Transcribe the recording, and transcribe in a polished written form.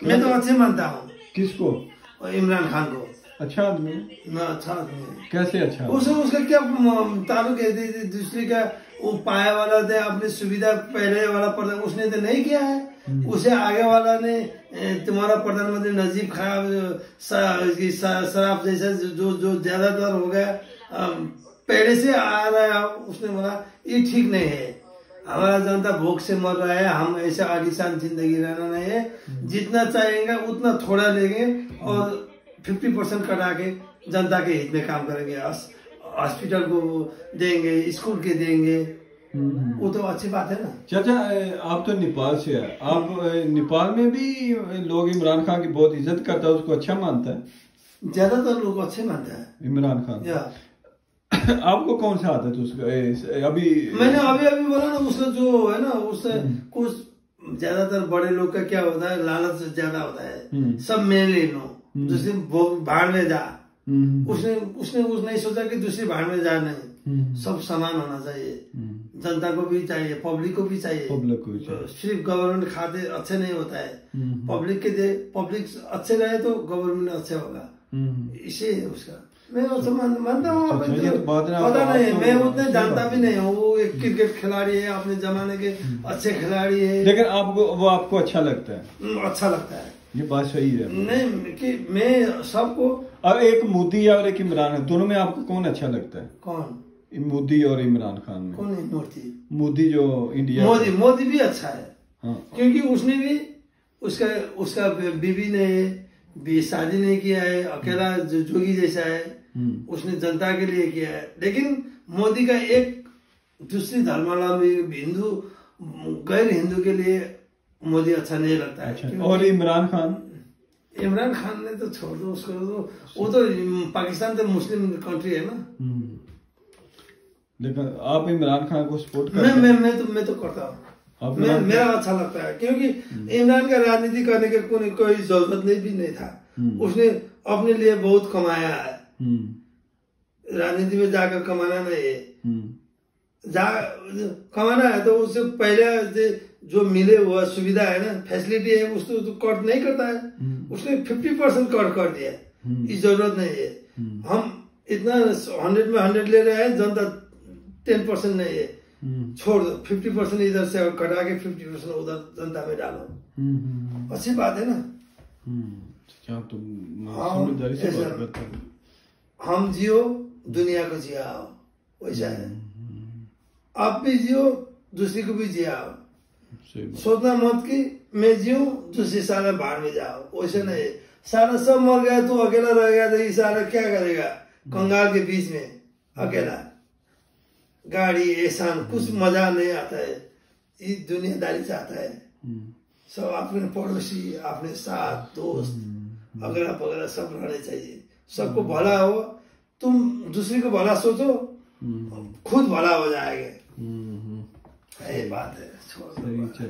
मैं तो अच्छे मानता हूँ। किसको? इमरान खान को। अच्छा आदमी ना, अच्छा आदमी। कैसे अच्छा? उसका क्या ताल्लुक है दूसरे का? वो पाया वाला दे अपनी सुविधा, पहले वाला प्रधान उसने तो नहीं किया है। उसे आगे वाला ने, तुम्हारा प्रधानमंत्री नजीब खान शराब जैसा जो ज्यादातर हो गया, पहले से आ रहा है, उसने बोला ये ठीक नहीं है। हमारा जनता भूख से मर रहा है, हम ऐसे आलीशान जिंदगी रहना नहीं है। जितना चाहेंगे उतना थोड़ा लेंगे और 50% कटा के जनता के हित में काम करेंगे। हॉस्पिटल को देंगे, स्कूल के देंगे, वो तो अच्छी बात है ना। चाचा आप तो नेपाल से है, आप नेपाल में भी लोग इमरान खान की बहुत इज्जत करता है, उसको अच्छा मानता है? ज्यादातर लोग अच्छे मानते हैं इमरान खान। आपको कौन सा आता है? तो उसका अभी मैंने अभी बोला ना, उसका जो है ना, उससे कुछ ज्यादातर बड़े लोग का क्या होता है, लालच ज्यादा होता है। सब मैं ले लो, दूसरी भाड़ में जा। उसने नहीं सोचा कि दूसरी भाड़ में जा, नहीं, सब समान होना चाहिए। जनता को भी चाहिए, पब्लिक को भी चाहिए। सिर्फ गवर्नमेंट खाते अच्छे नहीं होता है, पब्लिक अच्छे रहे तो गवर्नमेंट अच्छा होगा। इसे उसका मैं मानता हूँ। पता नहीं, मैं उतने जानता भी नहीं हूँ। वो एक क्रिकेट खिलाड़ी है, अपने जमाने के अच्छे खिलाड़ी है। लेकिन आपको अच्छा लगता है? अच्छा लगता है, ये बात सही है। नहीं कि मैं सबको। और एक मोदी और एक इमरान है, दोनों में आपको कौन अच्छा लगता है? कौन? मोदी और इमरान खान में कौन है? मोदी जो इंडिया। मोदी भी अच्छा है। हाँ। क्योंकि उसने भी उसका बीवी ने शादी नहीं किया है, अकेला जोगी जैसा है। उसने जनता के लिए किया है। लेकिन मोदी का एक दूसरी धर्मावलंबी हिंदू गैर हिंदू के लिए मोदी अच्छा नहीं लगता है। अच्छा। और इमरान खान ने तो छोड़ दो उसको, वो तो पाकिस्तान तो मुस्लिम कंट्री है ना। लेकिन आप इमरान खान को सपोर्ट करते हैं? मैं तो करता हूँ। मेरा अच्छा लगता है, क्योंकि इमरान का राजनीति करने के कोई जरूरत भी नहीं था। उसने अपने लिए बहुत कमाया है। राजनीति में जाकर कमाना नहीं है। कमाना है तो उससे पहले जो मिले हुआ सुविधा है ना, फैसिलिटी है, उसको तो कट नहीं करता है। उसने 50% कट कर दिया। इस जरूरत नहीं है। हम इतना 100 में 100 ले रहे हैं, जनता 10% नहीं है। छोड़ दो, 50% इधर से कटा के 50% उधर जनता में डालो। अच्छी बात है ना। हम जियो, दुनिया को जियाओ, वैसा है। आप भी जियो, दूसरी को भी जियाओ। सोचना मत कि मैं जियो, दूसरी सारा भाड़ में जाओ, वैसे नहीं। सारा सब मर गया, तू अकेला रह गया तो ये सारा क्या करेगा? कंगाल के बीच में अकेला, गाड़ी एहसान, कुछ मजा नहीं आता है। ये दुनियादारी चाहता है। सब अपने पड़ोसी, अपने साथ दोस्त अगला पगला सब रहने चाहिए। सबको भला हो, तुम दूसरे को भला सोचो, खुद भला हो जाएगा। ये बात है।